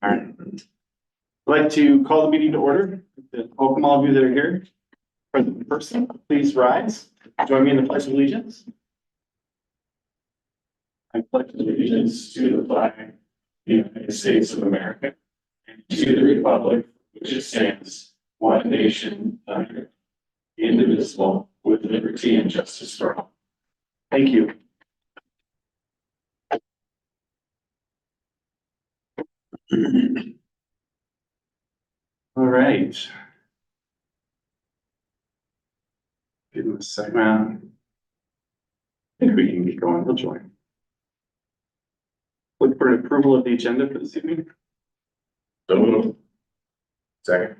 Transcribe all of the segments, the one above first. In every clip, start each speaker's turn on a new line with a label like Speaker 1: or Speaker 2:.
Speaker 1: All right. I'd like to call the meeting to order. Welcome all of you that are here. Present person, please rise. Join me in the Pledge of Allegiance. I pledge allegiance to the flag of the United States of America and to the republic which stands one nation under indivisible with liberty and justice for all. Thank you. All right. Give them a second. I think we can get going. We'll join. Look for an approval of the agenda for this evening. So moved. Second.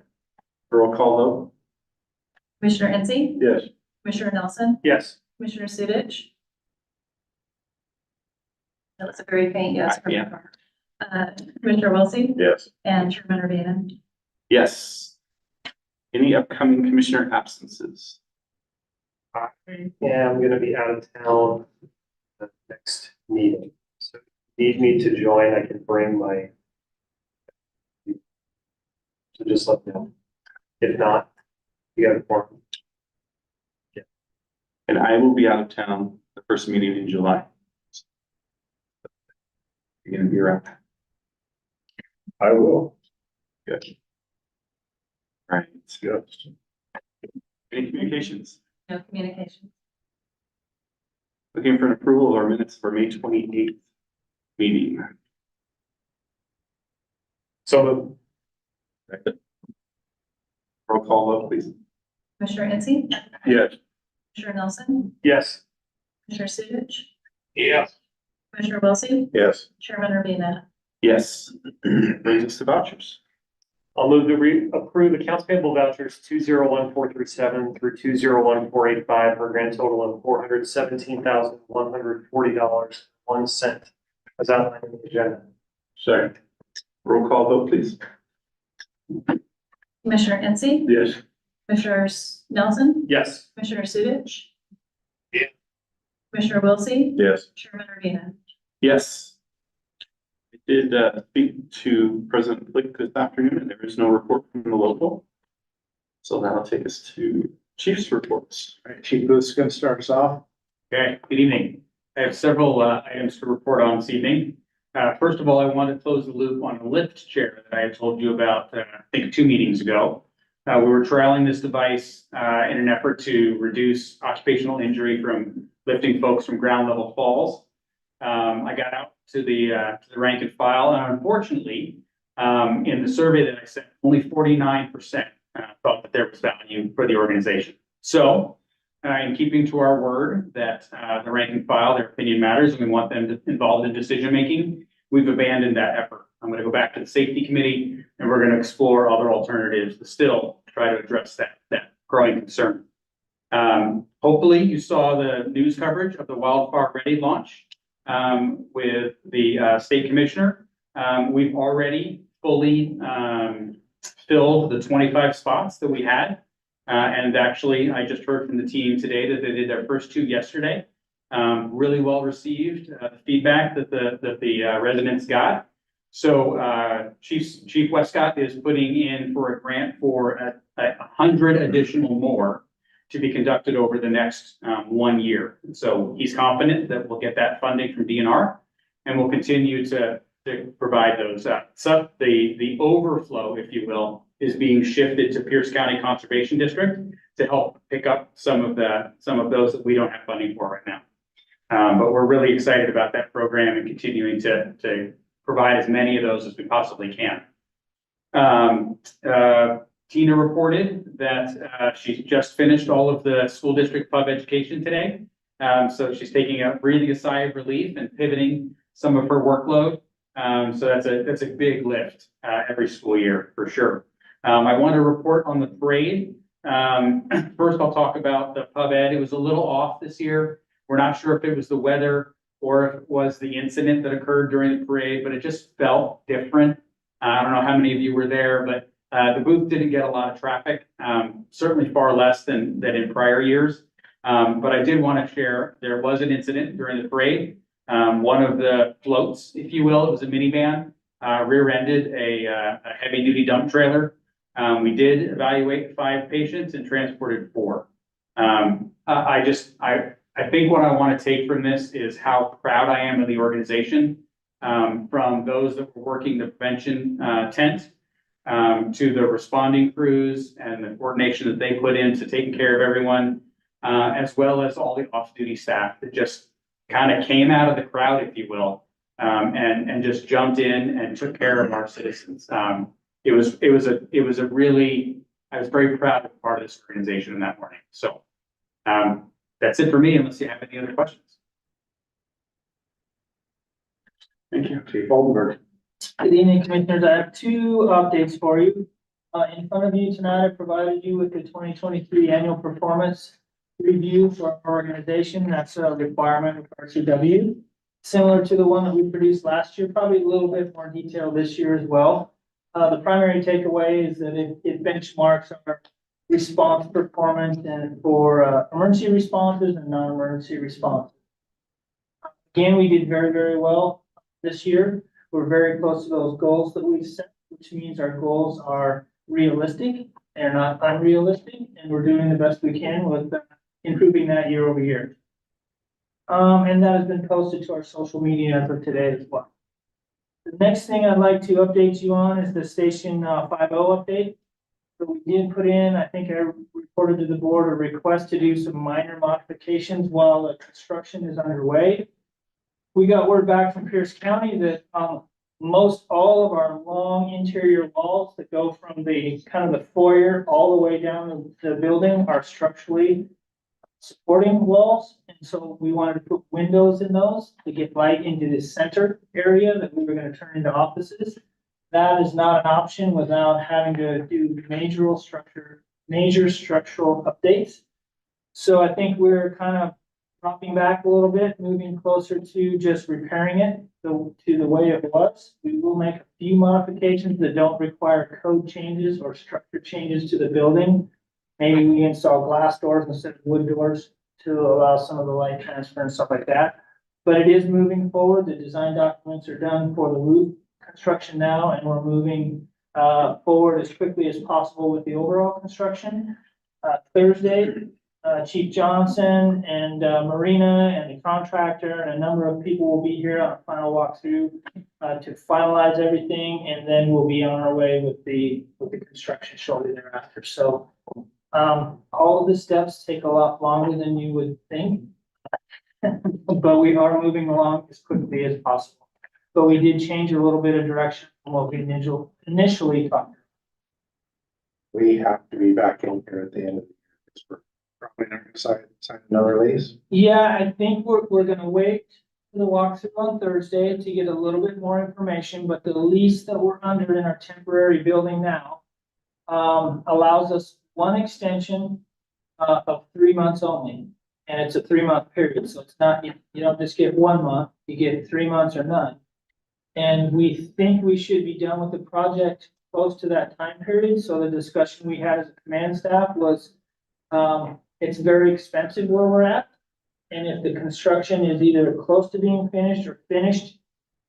Speaker 1: Roll call vote.
Speaker 2: Commissioner Ensey,
Speaker 1: Yes.
Speaker 2: Commissioner Nelson,
Speaker 1: Yes.
Speaker 2: Commissioner Sudich. That was a very faint yes from
Speaker 1: Yeah.
Speaker 2: Commissioner Wilsey
Speaker 1: Yes.
Speaker 2: and Chairman Urbina.
Speaker 1: Yes. Any upcoming commissioner absences?
Speaker 3: I am going to be out of town the next meeting. So if you need me to join, I can bring my. So just let me know. If not, you got a form.
Speaker 1: And I will be out of town the first meeting in July. You're gonna be around. I will. Good. All right, let's go. Any communications?
Speaker 2: No communication.
Speaker 1: Looking for an approval of our minutes for May 28th meeting.
Speaker 3: So
Speaker 1: Roll call vote, please.
Speaker 2: Commissioner Ensey,
Speaker 1: Yes.
Speaker 2: Commissioner Nelson,
Speaker 3: yes.
Speaker 2: Commissioner Sudich,
Speaker 3: Yes.
Speaker 2: Commissioner Wilsey,
Speaker 1: Yes.
Speaker 2: Chairman Urbina.
Speaker 1: Yes. Brings us to vouchers.
Speaker 3: I'll move to approve accounts payable vouchers 201,437 through 201,485 for a grand total of $417,140.01 as outlined in the agenda.
Speaker 1: Second. Roll call vote, please.
Speaker 2: Commissioner Ensey,
Speaker 1: Yes.
Speaker 2: Commissioner Nelson,
Speaker 3: Yes.
Speaker 2: Commissioner Sudich.
Speaker 3: Yeah.
Speaker 2: Commissioner Wilsey,
Speaker 1: Yes.
Speaker 2: Chairman Urbina.
Speaker 1: Yes. I did speak to President Flick this afternoon, and there is no report from the local. So that'll take us to Chief's reports.
Speaker 4: All right, Chief Booth's going to start us off.
Speaker 5: Okay, good evening. I have several items to report on this evening. First of all, I want to close the loop on the lift chair that I had told you about, I think 2 meetings ago. We were trialing this device in an effort to reduce occupational injury from lifting folks from ground level falls. I got out to the rank and file, and unfortunately, in the survey that I sent, only 49% thought that there was value for the organization. So, in keeping to our word that the rank and file, their opinion matters, and we want them involved in decision making, we've abandoned that effort. I'm going to go back to the safety committee, and we're going to explore other alternatives to still try to address that growing concern. Hopefully, you saw the news coverage of the Wildfire Ready launch with the state commissioner. We've already fully filled the 25 spots that we had. And actually, I just heard from the team today that they did their first 2 yesterday. Really well received feedback that the residents got. So Chief Westcott is putting in for a grant for 100 additional more to be conducted over the next 1 year. So he's confident that we'll get that funding from DNR, and we'll continue to provide those. So the overflow, if you will, is being shifted to Pierce County Conservation District to help pick up some of those that we don't have funding for right now. But we're really excited about that program and continuing to provide as many of those as we possibly can. Tina reported that she just finished all of the school district pub education today. So she's breathing a sigh of relief and pivoting some of her workload. So that's a big lift every school year for sure. I want to report on the parade. First, I'll talk about the pub ed. It was a little off this year. We're not sure if it was the weather or if it was the incident that occurred during the parade, but it just felt different. I don't know how many of you were there, but the booth didn't get a lot of traffic, certainly far less than in prior years. But I did want to share, there was an incident during the parade. One of the floats, if you will, it was a minivan, rear-ended a heavy-duty dump trailer. We did evaluate 5 patients and transported 4. I think what I want to take from this is how proud I am of the organization, from those that were working the prevention tent, to the responding crews and the coordination that they put into taking care of everyone, as well as all the off-duty staff that just kind of came out of the crowd, if you will, and just jumped in and took care of our citizens. It was a really, I was very proud to be part of this organization in that morning. So that's it for me, unless you have any other questions.
Speaker 4: Thank you. Chief Oldenburg.
Speaker 6: Good evening, Commissioners. I have 2 updates for you. In front of you tonight, I provided you with the 2023 annual performance review for our organization. That's a requirement of RCW, similar to the one that we produced last year, probably a little bit more detail this year as well. The primary takeaway is that it benchmarks our response performance and for emergency responses and non-emergency responses. Again, we did very, very well this year. We're very close to those goals that we've set, which means our goals are realistic and not unrealistic, and we're doing the best we can with improving that year over year. And that has been posted to our social media as of today as well. The next thing I'd like to update you on is the Station 50 update. So we did put in, I think I reported to the board, a request to do some minor modifications while the construction is underway. We got word back from Pierce County that most all of our long interior walls that go from the kind of the foyer all the way down the building are structurally supporting walls. And so we wanted to put windows in those to get light into the center area that we were going to turn into offices. That is not an option without having to do major structural updates. So I think we're kind of dropping back a little bit, moving closer to just repairing it to the way it was. We will make a few modifications that don't require code changes or structure changes to the building. Maybe we install glass doors instead of wood doors to allow some of the light transfer and stuff like that. But it is moving forward. The design documents are done for the roof construction now, and we're moving forward as quickly as possible with the overall construction. Thursday, Chief Johnson and Marina and the contractor and a number of people will be here on a final walkthrough to finalize everything, and then we'll be on our way with the construction shortly thereafter. So all of the steps take a lot longer than you would think, but we are moving along as quickly as possible. But we did change a little bit of direction from what we initially thought.
Speaker 4: We have to be back in here at the end of the year, because we're probably not gonna sign another lease.
Speaker 6: Yeah, I think we're gonna wait for the walkthrough on Thursday to get a little bit more information, but the lease that we're under in our temporary building now allows us one extension of 3 months only, and it's a 3-month period, so it's not, you don't just get 1 month, you get 3 months or none. And we think we should be done with the project close to that time period, so the discussion we had as a command staff was it's very expensive where we're at. And if the construction is either close to being finished or finished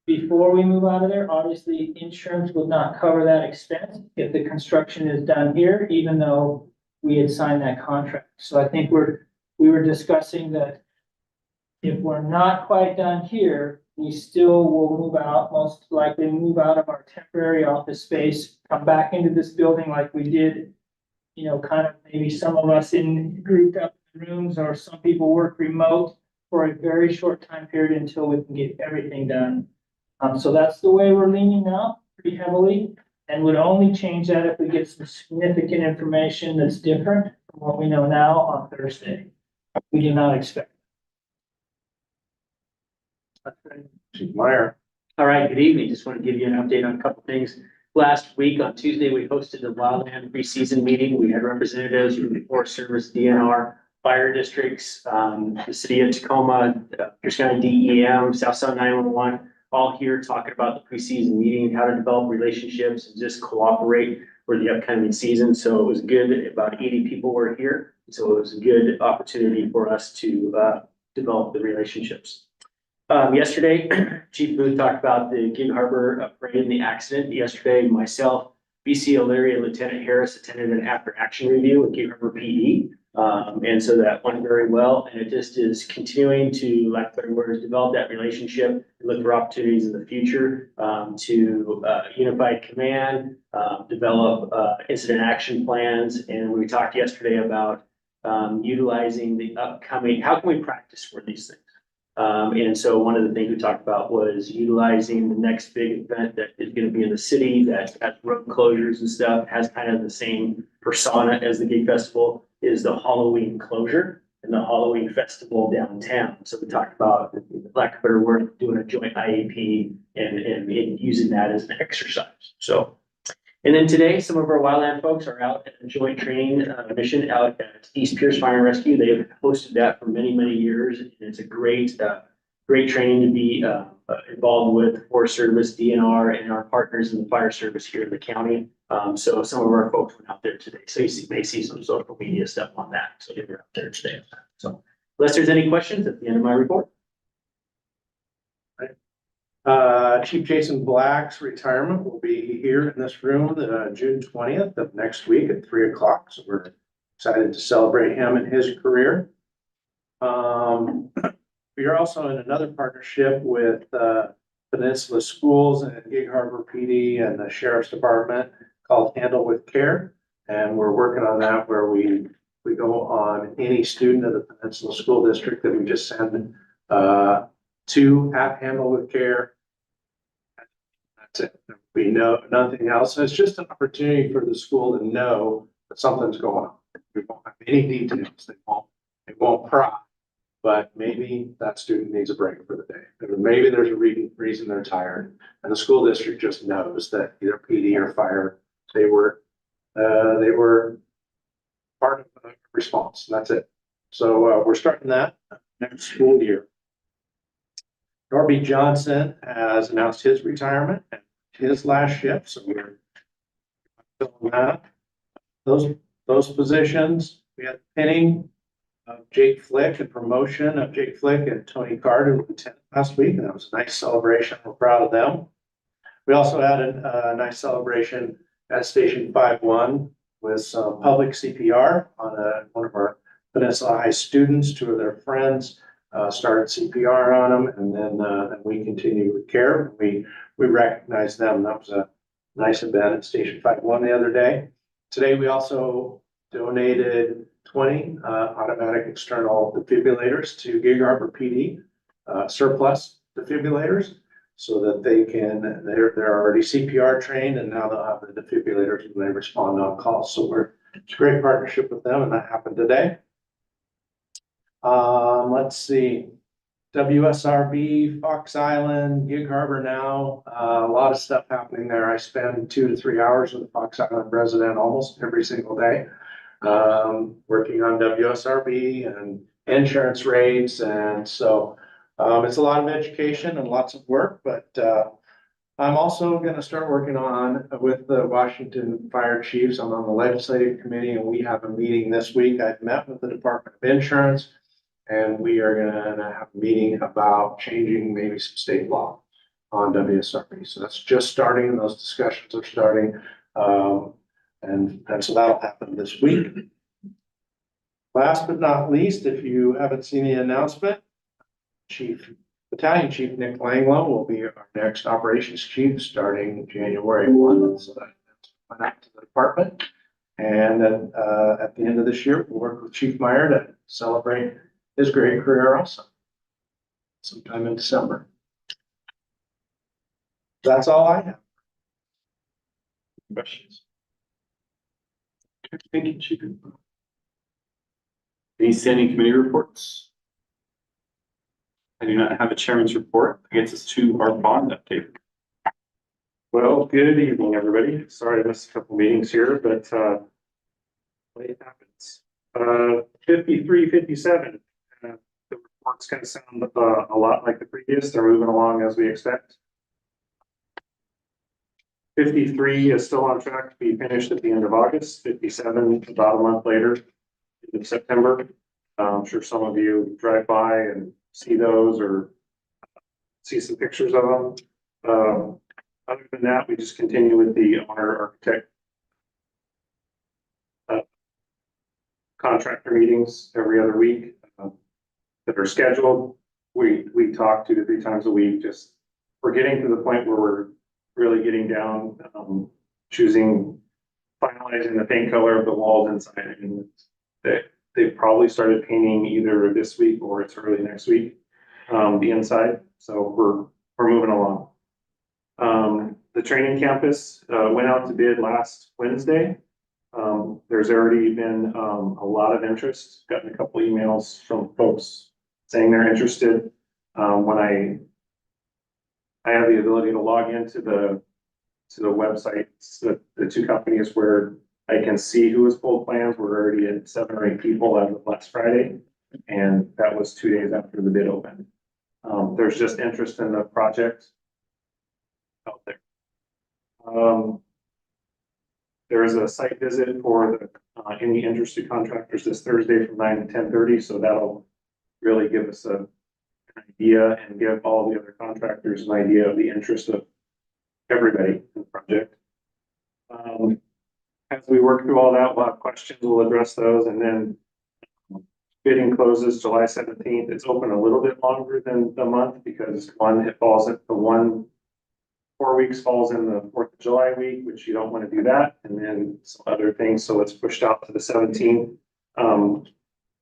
Speaker 6: before we move out of there, obviously insurance would not cover that expense if the construction is done here, even though we had signed that contract. So I think we were discussing that if we're not quite done here, we still will move out, most likely move out of our temporary office space, come back into this building like we did, kind of maybe some of us in grouped up rooms, or some people work remote for a very short time period until we can get everything done. So that's the way we're leaning now, pretty heavily, and would only change that if we get some significant information that's different from what we know now on Thursday. We do not expect.
Speaker 4: Chief Meyer.
Speaker 7: All right, good evening. Just want to give you an update on a couple things. Last week on Tuesday, we hosted the Wildland preseason meeting. We had representatives from the Forest Service, DNR, fire districts, the city of Tacoma, Pierce County DEM, South Sound 911, all here talking about the preseason meeting, how to develop relationships and just cooperate for the upcoming season. So it was good. About 80 people were here. So it was a good opportunity for us to develop the relationships. Yesterday, Chief Booth talked about the Gig Harbor parade and the accident. Yesterday, myself, BC O'Leary and Lieutenant Harris attended an after-action review with Gig Harbor PD. And so that went very well, and it just is continuing to, like better words, develop that relationship and look for opportunities in the future, to unified command, develop incident action plans. And we talked yesterday about utilizing the upcoming, how can we practice for these things? And so one of the things we talked about was utilizing the next big event that is going to be in the city that has road closures and stuff, has kind of the same persona as the Gig Festival, is the Halloween closure and the Halloween festival downtown. So we talked about, lack of better word, doing a joint IAP and using that as an exercise. So, and then today, some of our wildland folks are out at a joint training mission out at East Pierce Fire and Rescue. They've hosted that for many, many years. And it's a great, great training to be involved with Forest Service, DNR, and our partners in the fire service here in the county. So some of our folks went out there today. So you may see some social media stuff on that. So they're out there today. So unless there's any questions at the end of my report.
Speaker 4: Chief Jason Black's retirement will be here in this room, June 20th of next week at 3 o'clock. So we're excited to celebrate him and his career. We are also in another partnership with, Peninsula Schools and Gig Harbor PD and the Sheriff's Department called Handle with Care. And we're working on that where we go on any student of the Peninsula School District that we just send, to at Handle with Care. That's it. We know nothing else. And it's just an opportunity for the school to know that something's going on. We won't have any details. They won't pry, but maybe that student needs a break for the day. Or maybe there's a reason they're tired. And the school district just knows that either PD or fire, they were part of the response. And that's it. So we're starting that next school year. Norby Johnson has announced his retirement and his last shift, so we're filling that. Those positions, we had pinning of Jake Flick and promotion of Jake Flick and Tony Carter lieutenant last week, and that was a nice celebration. We're proud of them. We also had a nice celebration at Station 5-1 with some public CPR on one of our Peninsula High students. Two of their friends started CPR on them, and then we continued with care. We recognized them. That was a nice event at Station 5-1 the other day. Today, we also donated 20 automatic external defibrillators to Gig Harbor PD, surplus defibrillators, so that they're already CPR trained, and now they'll have the defibrillators when they respond on calls. So it's a great partnership with them, and that happened today. Let's see, WSRB, Fox Island, Gig Harbor now, a lot of stuff happening there. I spend 2 to 3 hours with the Fox Island resident almost every single day, working on WSRB and insurance rates. And so it's a lot of education and lots of work, but I'm also going to start working on with the Washington Fire Chiefs. I'm on the legislative committee, and we have a meeting this week. I've met with the Department of Insurance, and we are going to have a meeting about changing maybe some state law on WSRB. So that's just starting. Those discussions are starting. And so that'll happen this week. Last but not least, if you haven't seen the announcement, Battalion Chief Nick Langlow will be our next operations chief starting January 1. So that's went out to the department. And then at the end of this year, we'll work with Chief Meyer to celebrate his great career also, sometime in December. That's all I have. Questions?
Speaker 1: Thank you, Chief. Any standing committee reports? I do not have a chairman's report. That gets us to our bond update.
Speaker 3: Well, good evening, everybody. Sorry I missed a couple meetings here, but it happens. 53, 57. The reports kind of sound a lot like the previous. They're moving along as we expect. 53 is still on track to be finished at the end of August. 57 about a month later in September. I'm sure some of you drive by and see those or see some pictures of them. Other than that, we just continue with the owner architect contractor meetings every other week that are scheduled. We talk 2 to 3 times a week. Just we're getting to the point where we're really getting down, finalizing the paint color of the walls inside. I mean, they probably started painting either this week or it's early next week, the inside. So we're moving along. The training campus went out to bid last Wednesday. There's already been a lot of interest. Gotten a couple emails from folks saying they're interested. When I have the ability to log into the websites, the 2 companies where I can see who has pulled plans. We're already at 7 or 8 people as of last Friday, and that was 2 days after the bid opened. There's just interest in the project out there. There is a site visit for the any interested contractors this Thursday from 9 to 10:30. So that'll really give us an idea and give all the other contractors an idea of the interest of everybody in the project. As we work through all that, we'll have questions, we'll address those, and then bidding closes July 17th. It's open a little bit longer than the month because it falls at 4 weeks falls in the 4th of July week, which you don't want to do that. And then some other things. So it's pushed out to the 17th.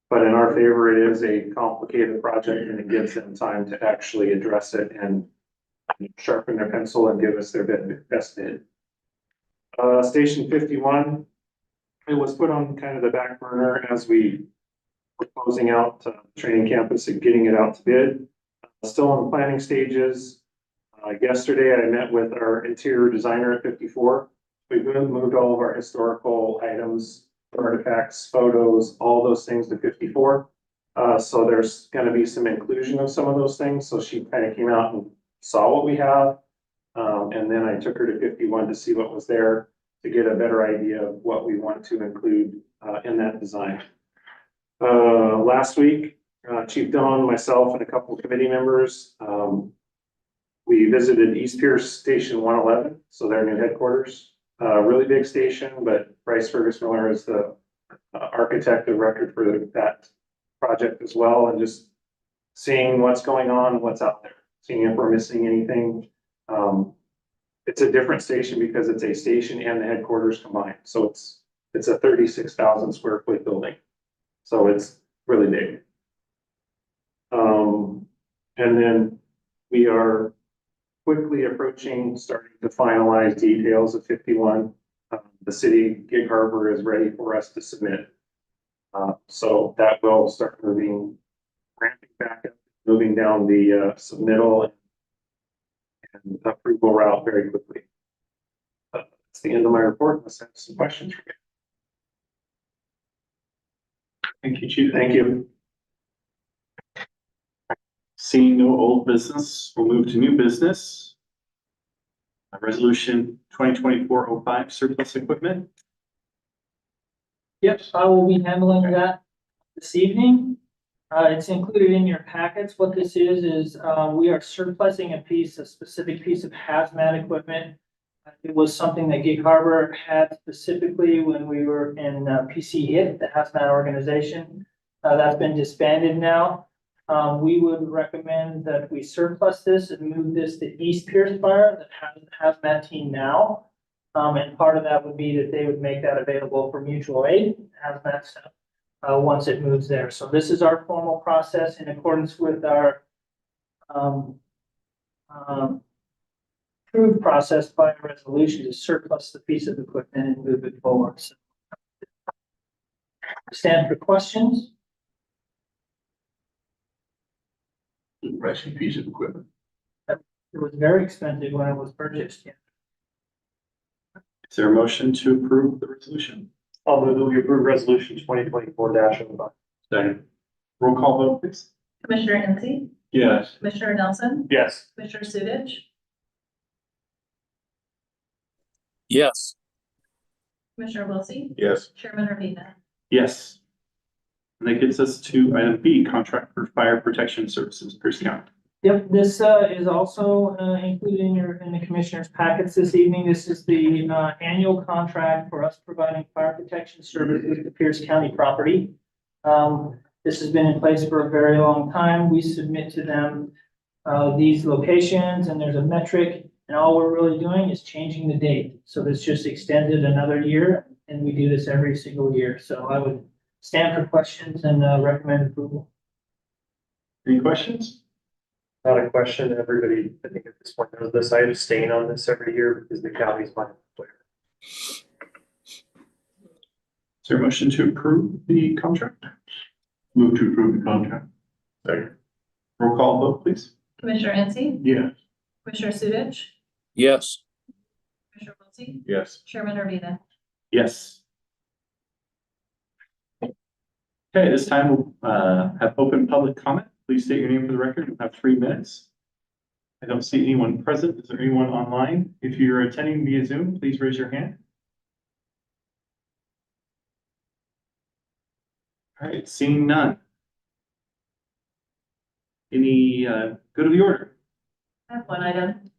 Speaker 3: But in our favor, it is a complicated project and it gives them time to actually address it and sharpen their pencil and give us their best bid. Station 51, it was put on kind of the back burner as we were closing out training campus and getting it out to bid. Still in the planning stages. Yesterday, I met with our interior designer at 54. We moved all of our historical items, artifacts, photos, all those things to 54. So there's going to be some inclusion of some of those things. So she kind of came out and saw what we have. And then I took her to 51 to see what was there to get a better idea of what we want to include in that design. Last week, Chief Dillon, myself, and a couple of committee members, we visited East Pierce Station 111, so their new headquarters. Really big station, but Bryce Fergus Miller is the architect of record for that project as well, and just seeing what's going on, what's out there, seeing if we're missing anything. It's a different station because it's a station and the headquarters combined. So it's a 36,000 square foot building. So it's really big. And then we are quickly approaching, starting to finalize details of 51. The city Gig Harbor is ready for us to submit. So that will start ramping back up, moving down the submittal and approval route very quickly. That's the end of my report. Let's have some questions for you.
Speaker 8: Thank you, Chief.
Speaker 3: Thank you.
Speaker 8: Seeing no old business, we'll move to new business. Resolution 2024-05 surplus equipment.
Speaker 6: Yep, I will be handling that this evening. It's included in your packets. What this is we are surplusing a specific piece of hazmat equipment. It was something that Gig Harbor had specifically when we were in PC HIT, the hazmat organization. That's been disbanded now. We would recommend that we surplus this and move this to East Pierce Fire that has the hazmat team now. And part of that would be that they would make that available for mutual aid hazmat stuff once it moves there. So this is our formal process in accordance with our approved process by a resolution to surplus the piece of equipment and move it forward. So, stand for questions.
Speaker 8: Pricing piece of equipment.
Speaker 6: It was very expensive when it was purchased. Yeah.
Speaker 8: Is there a motion to approve the resolution?
Speaker 3: I'll move that we approve resolution 2024-05.
Speaker 8: Second. Roll call vote, please.
Speaker 2: Commissioner Hensy,
Speaker 8: Yes.
Speaker 2: Commissioner Nelson,
Speaker 3: Yes.
Speaker 2: Commissioner Sudich,
Speaker 9: yes,
Speaker 2: Commissioner Wiltie,
Speaker 8: Yes.
Speaker 2: Chairman Ravina.
Speaker 8: Yes. And that gets us to item B, contract for fire protection services, Pierce County.
Speaker 6: Yep, this is also included in the commissioner's packets this evening. This is the annual contract for us providing fire protection services to Pierce County property. This has been in place for a very long time. We submit to them these locations, and there's a metric, and all we're really doing is changing the date. So this just extended another year, and we do this every single year. So I would stand for questions and recommend approval.
Speaker 8: Any questions?
Speaker 3: Not a question. Everybody, I think at this point knows this. I abstain on this every year because the county's my employer.
Speaker 8: Is there a motion to approve the contract? Move to approve the contract. Second. Roll call vote, please.
Speaker 2: Commissioner Ansey,
Speaker 8: Yeah.
Speaker 2: Commissioner Sudich,
Speaker 9: yes,
Speaker 2: Commissioner Wiltie,
Speaker 8: Yes.
Speaker 2: Chairman Arvita.
Speaker 8: Yes. Okay, this time we'll have open public comment. Please state your name for the record. You'll have 3 minutes. I don't see anyone present. Is there anyone online? If you're attending via Zoom, please raise your hand. All right, seeing none. Any go to the order?
Speaker 2: I have one item.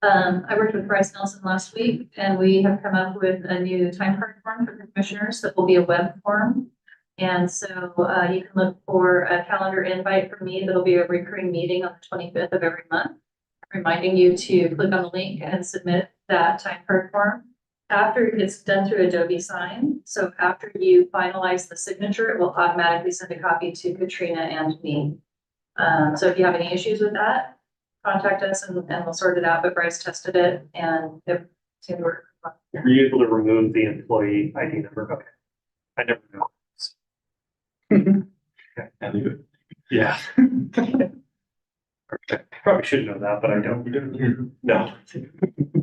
Speaker 2: I worked with Bryce Nelson last week, and we have come up with a new time card form for the commissioners that will be a web form. And so you can look for a calendar invite from me. That'll be a recurring meeting on the 25th of every month, reminding you to click on the link and submit that time card form. After it's done through Adobe Sign, so after you finalize the signature, it will automatically send a copy to Katrina and me. So if you have any issues with that, contact us and we'll sort it out. But Bryce tested it and it seemed to work.
Speaker 3: Were you able to remove the employee ID number? Okay. I never know.
Speaker 8: I'll leave it.
Speaker 3: Yeah. Okay. Probably should know that, but I don't. No.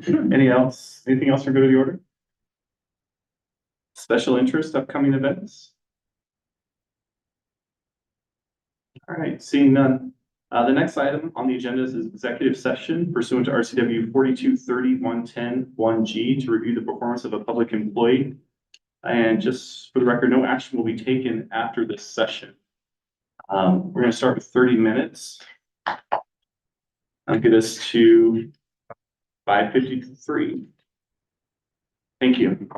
Speaker 8: Anything else for go to the order? Special interest, upcoming events? All right, seeing none. The next item on the agenda is executive session pursuant to RCW 4230-110-1G to review the performance of a public employee. And just for the record, no action will be taken after this session. We're going to start with 30 minutes. I'll get us to 5:53. Thank you.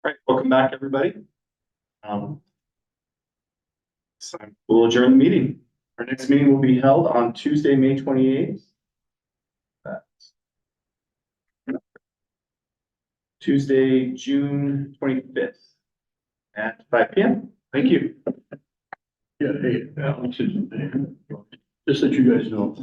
Speaker 8: All right, welcome back, everybody. So we'll adjourn the meeting. Our next meeting will be held on Tuesday, May 28th. Tuesday, June 25th at 5 p.m. Thank you.
Speaker 10: Yeah, hey, Alex is, just that you guys know.